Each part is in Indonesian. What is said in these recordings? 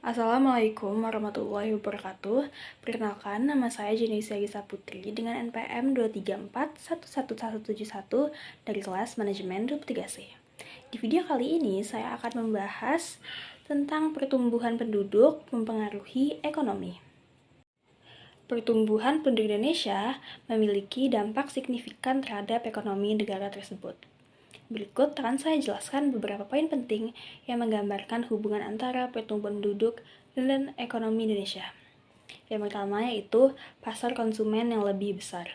Assalamualaikum warahmatullahi wabarakatuh. Perkenalkan, nama saya Jenisya Gisa Putri dengan NPM 2341171 dari kelas Manajemen 23C. Di video kali ini, saya akan membahas tentang pertumbuhan penduduk mempengaruhi ekonomi. Pertumbuhan penduduk Indonesia memiliki dampak signifikan terhadap ekonomi negara tersebut. Berikut akan saya jelaskan beberapa poin penting yang menggambarkan hubungan antara pertumbuhan penduduk dan ekonomi Indonesia. Yang pertama yaitu pasar konsumen yang lebih besar.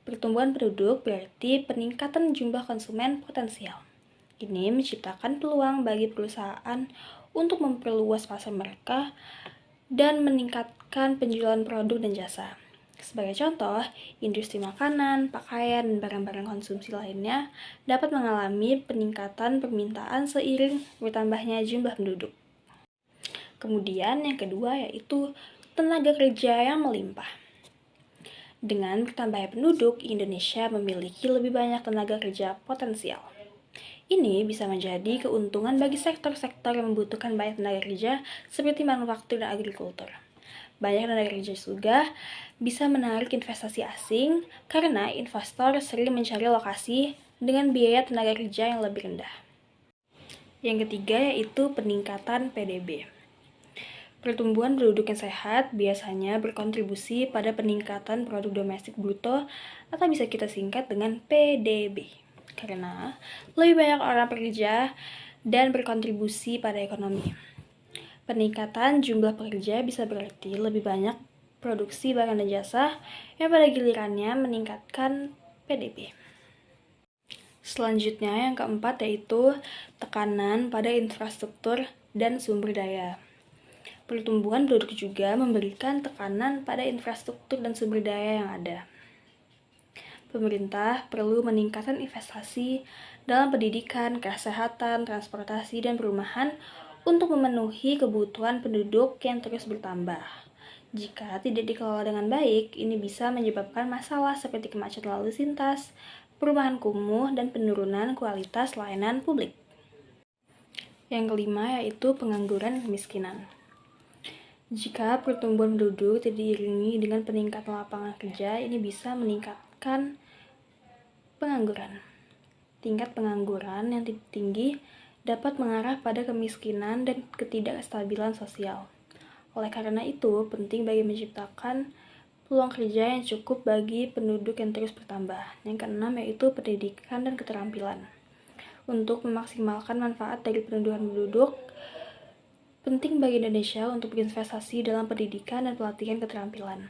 Pertumbuhan penduduk berarti peningkatan jumlah konsumen potensial. Ini menciptakan peluang bagi perusahaan untuk memperluas pasar mereka dan meningkatkan penjualan produk dan jasa. Sebagai contoh, industri makanan, pakaian, dan barang-barang konsumsi lainnya dapat mengalami peningkatan permintaan seiring bertambahnya jumlah penduduk. Kemudian yang kedua yaitu tenaga kerja yang melimpah. Dengan bertambahnya penduduk, Indonesia memiliki lebih banyak tenaga kerja potensial. Ini bisa menjadi keuntungan bagi sektor-sektor yang membutuhkan banyak tenaga kerja seperti manufaktur dan agrikultur. Banyak tenaga kerja juga bisa menarik investasi asing karena investor sering mencari lokasi dengan biaya tenaga kerja yang lebih rendah. Yang ketiga yaitu peningkatan PDB. Pertumbuhan penduduk yang sehat biasanya berkontribusi pada peningkatan produk domestik bruto atau bisa kita singkat dengan PDB. Karena lebih banyak orang bekerja dan berkontribusi pada ekonomi. Peningkatan jumlah pekerja bisa berarti lebih banyak produksi barang dan jasa yang pada gilirannya meningkatkan PDB. Selanjutnya yang keempat yaitu tekanan pada infrastruktur dan sumber daya. Pertumbuhan penduduk juga memberikan tekanan pada infrastruktur dan sumber daya yang ada. Pemerintah perlu meningkatkan investasi dalam pendidikan, kesehatan, transportasi, dan perumahan untuk memenuhi kebutuhan penduduk yang terus bertambah. Jika tidak dikelola dengan baik, ini bisa menyebabkan masalah seperti kemacetan lalu lintas, perubahan kumuh, dan penurunan kualitas layanan publik. Yang kelima yaitu pengangguran dan kemiskinan. Jika pertumbuhan penduduk tidak diiringi dengan peningkatan lapangan kerja, ini bisa meningkatkan pengangguran. Tingkat pengangguran yang tinggi dapat mengarah pada kemiskinan dan ketidakstabilan sosial. Oleh karena itu, penting bagi menciptakan peluang kerja yang cukup bagi penduduk yang terus bertambah. Yang keenam yaitu pendidikan dan keterampilan. Untuk memaksimalkan manfaat dari pertumbuhan penduduk, penting bagi Indonesia untuk berinvestasi dalam pendidikan dan pelatihan keterampilan.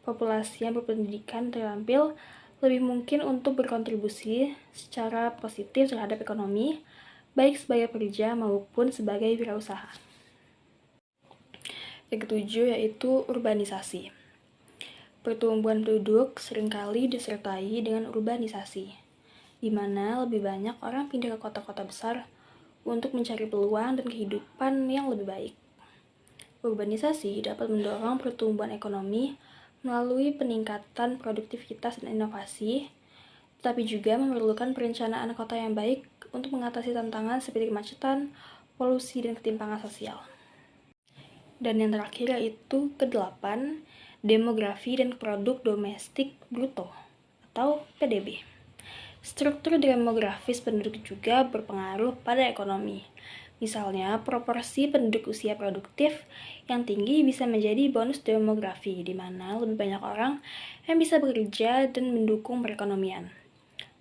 Populasi yang berpendidikan terampil lebih mungkin untuk berkontribusi secara positif terhadap ekonomi, baik sebagai pekerja maupun sebagai wirausaha. Yang ketujuh yaitu urbanisasi. Pertumbuhan penduduk seringkali disertai dengan urbanisasi, di mana lebih banyak orang pindah ke kota-kota besar untuk mencari peluang dan kehidupan yang lebih baik. Urbanisasi dapat mendorong pertumbuhan ekonomi melalui peningkatan produktivitas dan inovasi, tetapi juga memerlukan perencanaan kota yang baik untuk mengatasi tantangan seperti kemacetan, polusi, dan ketimpangan sosial. Dan yang terakhir yaitu kedelapan, demografi dan produk domestik bruto atau PDB. Struktur demografis penduduk juga berpengaruh pada ekonomi. Misalnya, proporsi penduduk usia produktif yang tinggi bisa menjadi bonus demografi, di mana lebih banyak orang yang bisa bekerja dan mendukung perekonomian.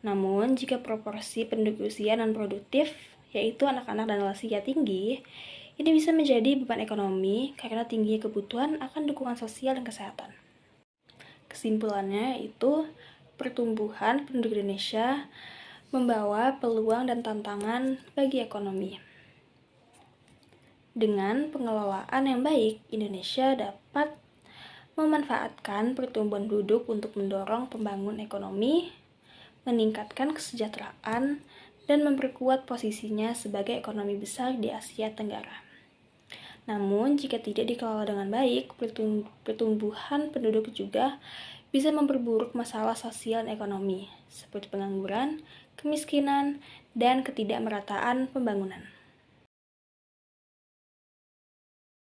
Namun, jika proporsi penduduk usia non-produktif, yaitu anak-anak dan lansia tinggi, ini bisa menjadi beban ekonomi karena tingginya kebutuhan akan dukungan sosial dan kesehatan. Kesimpulannya yaitu pertumbuhan penduduk Indonesia membawa peluang dan tantangan bagi ekonomi. Dengan pengelolaan yang baik, Indonesia dapat memanfaatkan pertumbuhan penduduk untuk mendorong pembangunan ekonomi, meningkatkan kesejahteraan, dan memperkuat posisinya sebagai ekonomi besar di Asia Tenggara. Namun, jika tidak dikelola dengan baik, pertumbuhan penduduk juga bisa memperburuk masalah sosial dan ekonomi, seperti pengangguran, kemiskinan, dan ketidakmerataan pembangunan.